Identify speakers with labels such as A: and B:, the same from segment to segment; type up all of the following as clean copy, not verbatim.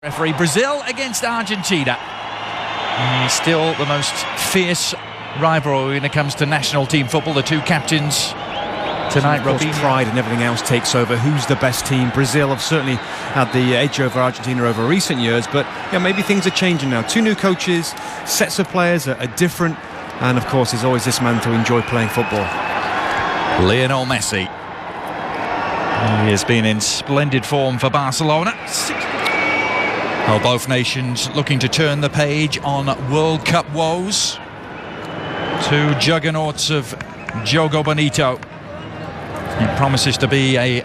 A: Referee, Brazil against Argentina. Still the most fierce rivalry when it comes to national team football. The two captains tonight.
B: Pride and everything else takes over. Who's the best team? Brazil have certainly had the edge over Argentina over recent years, but maybe things are changing now. Two new coaches, sets of players are different, and of course there's always this man to enjoy playing football.
A: Lionel Messi. He has been in splendid form for Barcelona. Well, both nations looking to turn the page on World Cup woes. Two juggernauts of Jogo Bonito. It promises to be a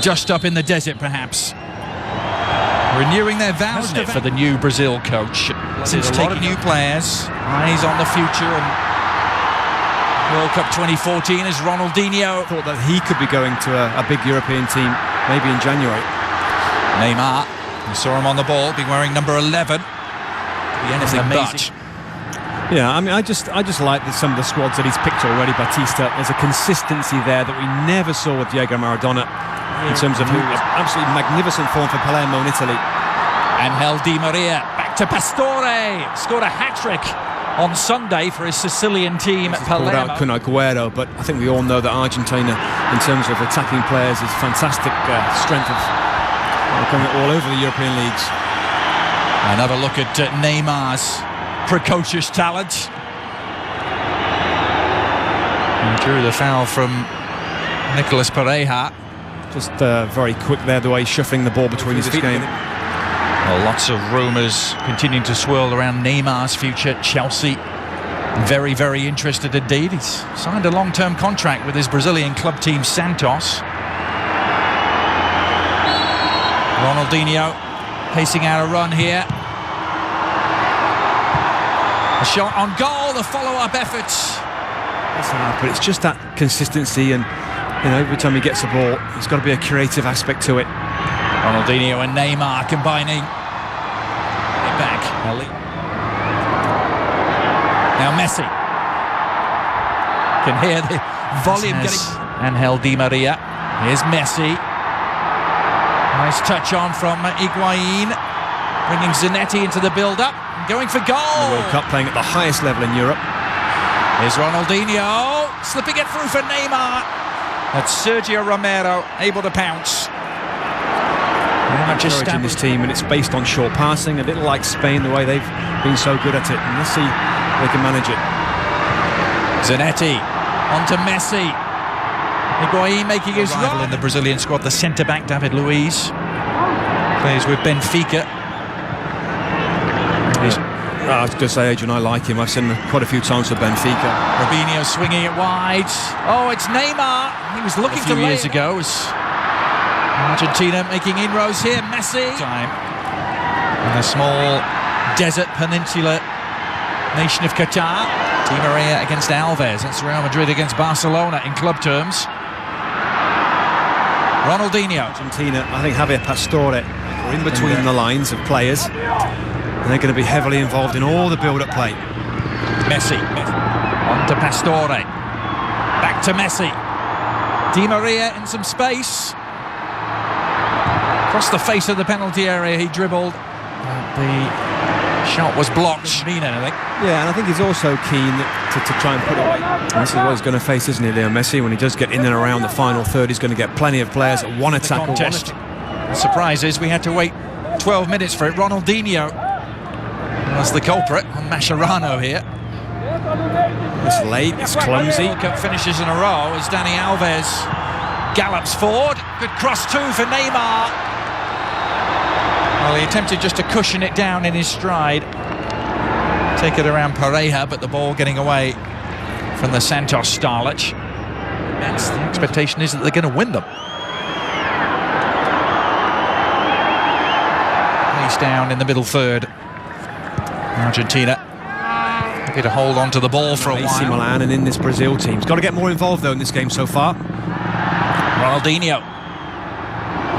A: just up in the desert, perhaps. Renewing their vows for the new Brazil coach. Since taking new players, eyes on the future, and World Cup 2014 as Ronaldinho.
B: Thought that he could be going to a big European team, maybe in January.
A: Neymar, you saw him on the ball, being wearing number 11. Be anything but.
B: Yeah, I mean, I just like some of the squads that he's picked already. Batista, there's a consistency there that we never saw with Diego Maradona in terms of who was absolutely magnificent form for Palermo in Italy.
A: Angel Di Maria back to Pastore, scored a hat-trick on Sunday for his Sicilian team at Palermo.
B: Kun Agüero, but I think we all know that Argentina, in terms of attacking players, is fantastic strength of coming all over the European leagues.
A: Another look at Neymar's precocious talent. He drew the foul from Nicolas Pereira.
B: Just very quick there, the way he's shuffling the ball between his feet.
A: Well, lots of rumours continuing to swirl around Neymar's future at Chelsea. Very, very interested indeed. He's signed a long-term contract with his Brazilian club team Santos. Ronaldinho pacing out a run here. A shot on goal, the follow-up efforts.
B: But it's just that consistency, and every time he gets the ball, there's got to be a creative aspect to it.
A: Ronaldinho and Neymar combining. It back. Now Messi. Can hear the volume getting. Angel Di Maria. Here's Messi. Nice touch on from Higuain. Bringing Zanetti into the build-up. Going for goal.
B: The World Cup, playing at the highest level in Europe.
A: Here's Ronaldinho. Slipping it through for Neymar. That's Sergio Romero able to pounce.
B: Much encouraging this team, and it's based on short passing, a little like Spain, the way they've been so good at it. And let's see if they can manage it.
A: Zanetti onto Messi. Higuain making his run in the Brazilian squad. The centre-back David Luiz plays with Benfica.
B: I was going to say, Adrian, I like him. I've seen him quite a few times for Benfica.
A: Robinho swinging it wide. Oh, it's Neymar. He was looking to years ago. Argentina making inroads here. Messi. In a small desert peninsula nation of Qatar. Di Maria against Alves. That's Real Madrid against Barcelona in club terms. Ronaldinho.
B: Argentina, I think Javier Pastore are in between the lines of players. And they're going to be heavily involved in all the build-up play.
A: Messi. On to Pastore. Back to Messi. Di Maria in some space. Across the face of the penalty area he dribbled. The shot was blocked.
B: Yeah, and I think he's also keen to try and put it away. This is what he's going to face, isn't he, Leo Messi? When he does get in and around the final third, he's going to get plenty of players that want to tackle.
A: The surprise is we had to wait 12 minutes for it. Ronaldinho was the culprit on Mascherano here.
B: It's late, it's clumsy.
A: Cup finishes in a row as Dani Alves gallops forward. Good cross too for Neymar. Well, he attempted just to cushion it down in his stride. Take it around Pereira, but the ball getting away from the Santos starlet. The expectation is that they're going to win them. Place down in the middle third. Argentina happy to hold on to the ball for a while.
B: AC Milan and in this Brazil team. He's got to get more involved though in this game so far.
A: Ronaldinho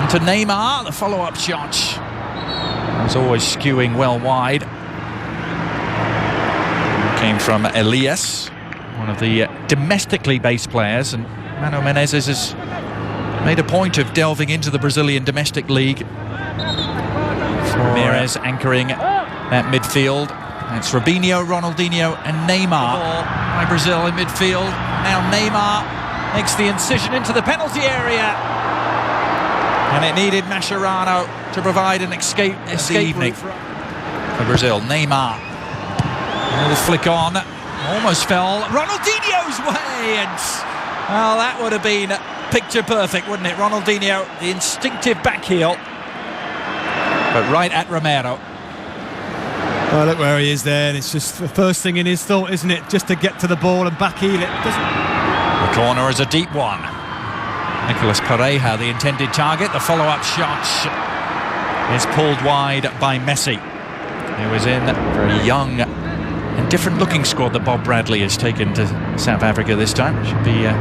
A: onto Neymar. The follow-up shot was always skewing well wide. Came from Elias, one of the domestically based players, and Mano Menezes has made a point of delving into the Brazilian domestic league. For Alves anchoring that midfield. It's Robinho, Ronaldinho and Neymar by Brazil in midfield. Now Neymar makes the incision into the penalty area. And it needed Mascherano to provide an escape evening for Brazil. Neymar, a little flick on, almost fell Ronaldinho's way, and well, that would have been picture perfect, wouldn't it? Ronaldinho, the instinctive back heel, but right at Romero.
B: Oh, look where he is there, and it's just the first thing in his thought, isn't it? Just to get to the ball and back heel it.
A: The corner is a deep one. Nicolas Pereira, the intended target. The follow-up shot is pulled wide by Messi. He was in a very young and different-looking squad that Bob Bradley has taken to South Africa this time. It should be a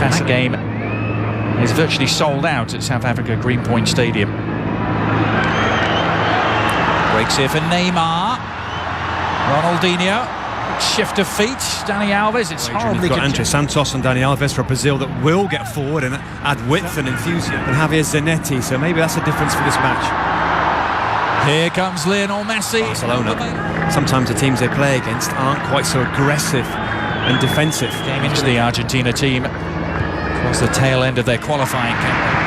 A: fast game. It's virtually sold out at South Africa Greenpoint Stadium. Breaks here for Neymar. Ronaldinho. Shift of feet. Dani Alves. It's horribly
B: got Andre Santos and Dani Alves for Brazil that will get forward and add width and enthusiasm. And Javier Zanetti, so maybe that's a difference for this match.
A: Here comes Lionel Messi.
B: Barcelona. Sometimes the teams they play against aren't quite so aggressive and defensive.
A: Came into the Argentina team towards the tail end of their qualifying campaign.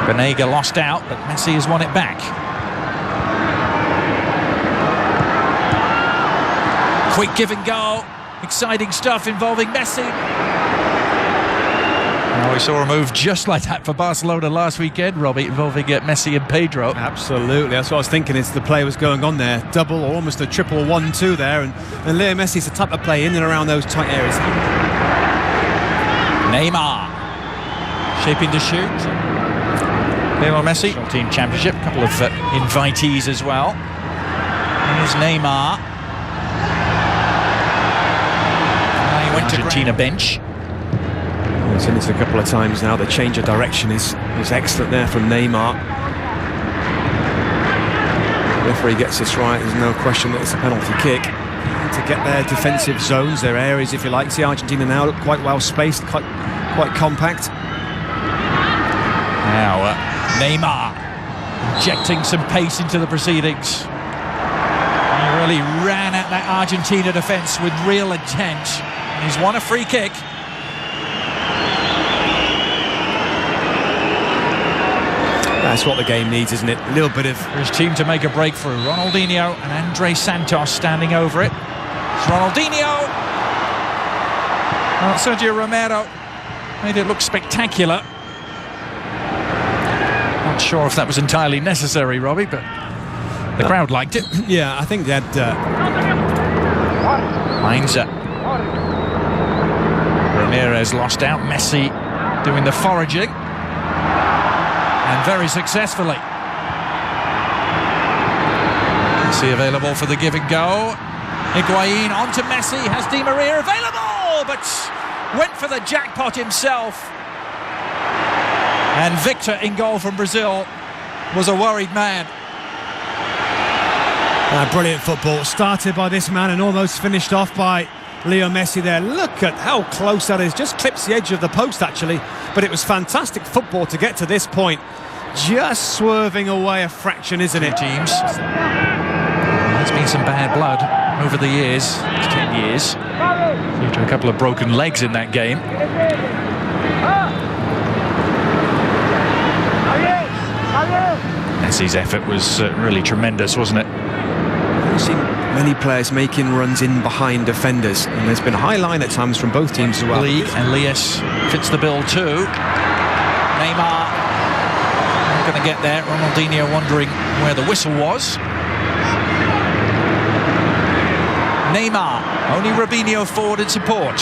A: Banega lost out, but Messi has won it back. Quick give and go. Exciting stuff involving Messi. Well, we saw a move just like that for Barcelona last weekend, Robbie, involving Messi and Pedro.
B: Absolutely, that's what I was thinking. It's the play was going on there. Double or almost a triple 1-2 there. And Leo Messi's the type of play in and around those tight areas.
A: Neymar. Shaping to shoot. Lionel Messi, team championship, a couple of invitees as well. Here's Neymar. He went to Argentina bench.
B: He's seen this a couple of times now. The change of direction is excellent there from Neymar. The referee gets this right. There's no question that it's a penalty kick. To get their defensive zones, their areas, if you like. See Argentina now look quite well spaced, quite compact.
A: Now Neymar injecting some pace into the proceedings. He really ran at that Argentina defence with real intent. And he's won a free kick.
B: That's what the game needs, isn't it? A little bit of...
A: For his team to make a breakthrough. Ronaldinho and Andre Santos standing over it. It's Ronaldinho. Well, Sergio Romero made it look spectacular. Not sure if that was entirely necessary, Robbie, but the crowd liked it.
B: Yeah, I think they had...
A: Heinze. Ramirez lost out. Messi doing the foraging. And very successfully. Messi available for the give and go. Higuain onto Messi. Has Di Maria available, but went for the jackpot himself. And Victor in goal from Brazil was a worried man.
B: Brilliant football. Started by this man and almost finished off by Leo Messi there. Look at how close that is. Just clips the edge of the post, actually. But it was fantastic football to get to this point. Just swerving away a fraction, isn't it?
A: Teams. There's been some bad blood over the years. 10 years. Due to a couple of broken legs in that game. Messi's effort was really tremendous, wasn't it?
B: I've seen many players making runs in behind defenders, and there's been a high line at times from both teams as well.
A: League, and Elias fits the bill too. Neymar not going to get there. Ronaldinho wondering where the whistle was. Neymar, only Robinho forward in support.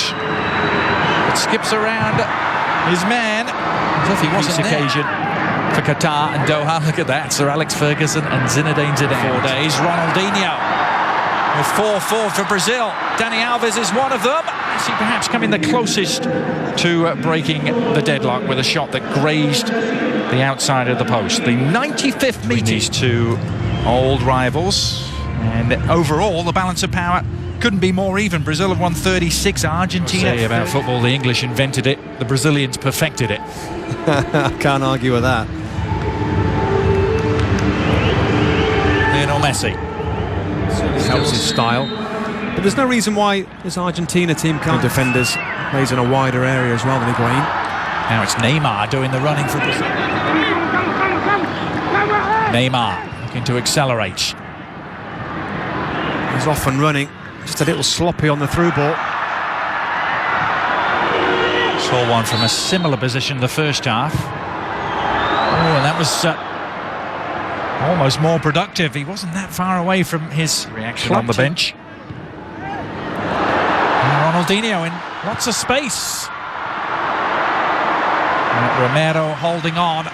A: It skips around his man as if he wasn't there. Occasion for Qatar and Doha. Look at that, Sir Alex Ferguson and Zinedine Zidane. 4 days. Ronaldinho with 4-4 for Brazil. Dani Alves is one of them. Messi perhaps coming the closest to breaking the deadlock with a shot that grazed the outside of the post. The 95th meeting. These two old rivals, and overall the balance of power couldn't be more even. Brazil have won 36, Argentina. Say about football, the English invented it, the Brazilians perfected it.
B: I can't argue with that.
A: Lionel Messi.
B: Helps his style. But there's no reason why this Argentina team can't. The defenders plays in a wider area as well than Higuain.
A: Now it's Neymar doing the running for Brazil. Neymar looking to accelerate.
B: He's off and running. Just a little sloppy on the through ball.
A: Saw one from a similar position the first half. Oh, and that was almost more productive. He wasn't that far away from his reaction on the bench. And Ronaldinho in lots of space. And Romero holding on.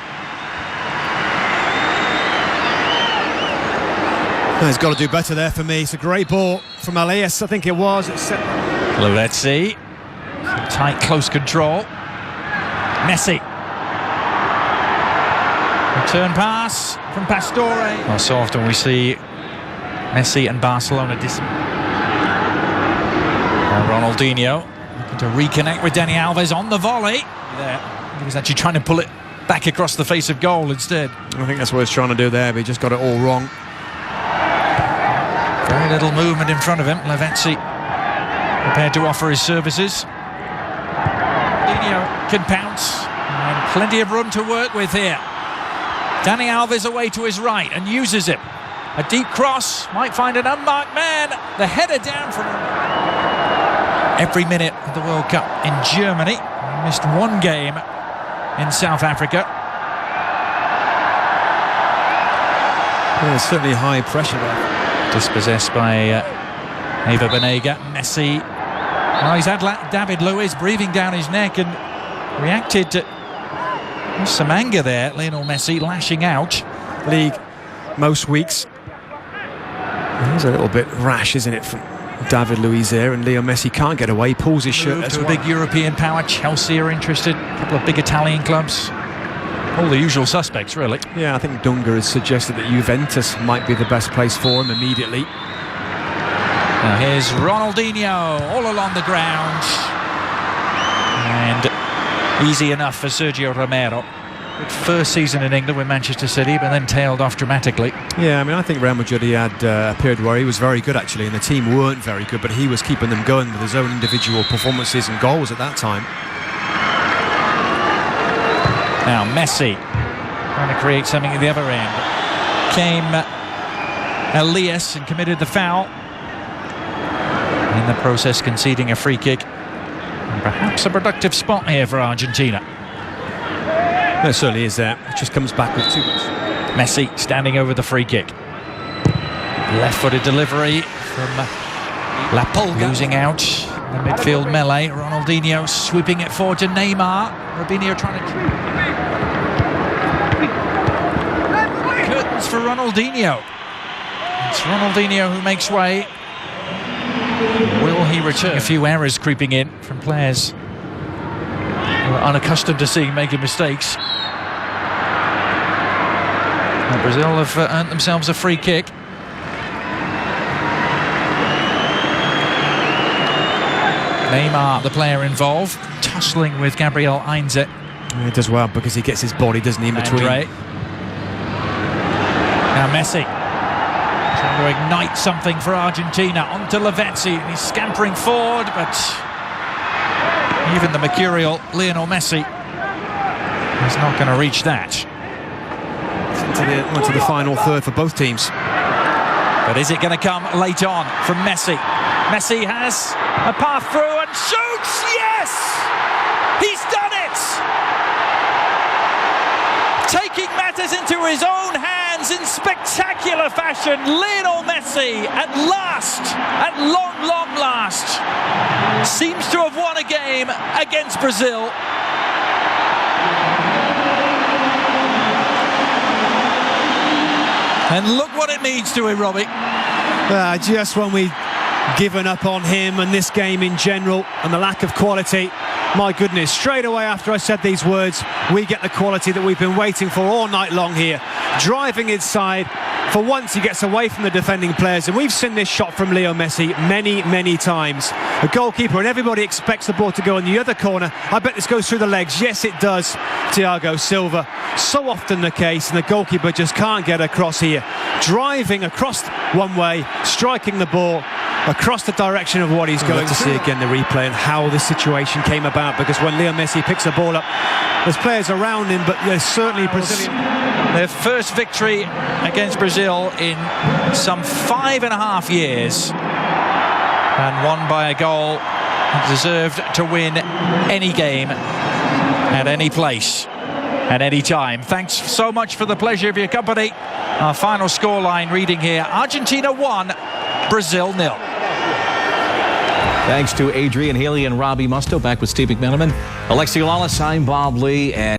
B: He's got to do better there for me. It's a great ball from Alias, I think it was.
A: Let's see. Tight, close control. Messi. Return pass from Pastore. Well, so often we see Messi and Barcelona Ronaldinho looking to reconnect with Dani Alves on the volley. There, he was actually trying to pull it back across the face of goal instead.
B: I think that's what he's trying to do there, but he just got it all wrong.
A: Very little movement in front of him. Lavezzi prepared to offer his services. Ronaldinho can pounce, and plenty of room to work with here. Dani Alves away to his right and uses it. A deep cross, might find an unmarked man. The header down from every minute of the World Cup in Germany. He missed one game in South Africa.
B: Well, there's certainly high pressure there.
A: Dispossessed by Eva Banega. Messi. Well, he's had David Luiz breathing down his neck and reacted to some anger there. Lionel Messi lashing out.
B: League most weeks. It's a little bit rash, isn't it, from David Luiz there, and Leo Messi can't get away, pulls his shirt.
A: To a big European power. Chelsea are interested, a couple of big Italian clubs. All the usual suspects, really.
B: Yeah, I think Dunga has suggested that Juventus might be the best place for him immediately.
A: Now here's Ronaldinho all along the ground. And easy enough for Sergio Romero. Good first season in England with Manchester City, but then tailed off dramatically.
B: Yeah, I mean, I think Real Madrid, he had a period where he was very good, actually, and the team weren't very good, but he was keeping them going with his own individual performances and goals at that time.
A: Now Messi trying to create something at the other end. Came Elias and committed the foul. In the process conceding a free kick. And perhaps a productive spot here for Argentina.
B: It certainly is there. It just comes back with too much.
A: Messi standing over the free kick. Left-footed delivery from La Pulga. Losing out the midfield melee. Ronaldinho sweeping it forward to Neymar. Robinho trying to... Curtains for Ronaldinho. It's Ronaldinho who makes way. Will he return? A few errors creeping in from players who are unaccustomed to seeing making mistakes. Well, Brazil have earned themselves a free kick. Neymar, the player involved, tussling with Gabriel Heinze.
B: He does well because he gets his body, doesn't he, in between.
A: Now Messi trying to ignite something for Argentina. Onto Lavezzi, and he's scampering forward, but even the mercurial Lionel Messi is not going to reach that.
B: Into the final third for both teams.
A: But is it going to come late on from Messi? Messi has a path through and shoots! Yes! He's done it! Taking matters into his own hands in spectacular fashion, Lionel Messi at last, at long last, seems to have won a game against Brazil. And look what it means to him, Robbie.
B: Just when we've given up on him and this game in general and the lack of quality, my goodness, straight away after I said these words, we get the quality that we've been waiting for all night long here. Driving inside, For once, he gets away from the defending players, and we've seen this shot from Leo Messi many times. The goalkeeper and everybody expects the ball to go in the other corner. I bet this goes through the legs. Yes, it does. Thiago Silva. So often the case, and the goalkeeper just can't get across here. Driving across one way, striking the ball across the direction of what he's going to see again the replay and how this situation came about, because when Leo Messi picks the ball up, there's players around him, but there's certainly Brazilian.
A: Their first victory against Brazil in some 5.5 years, and won by a goal. Deserved to win any game at any place at any time. Thanks so much for the pleasure of your company. Our final scoreline reading here: Argentina 1, Brazil 0.
C: Thanks to Adrian Haley and Robbie Musto. Back with Steve McMenamin, Alexi Lawless, I'm Bob Lee, and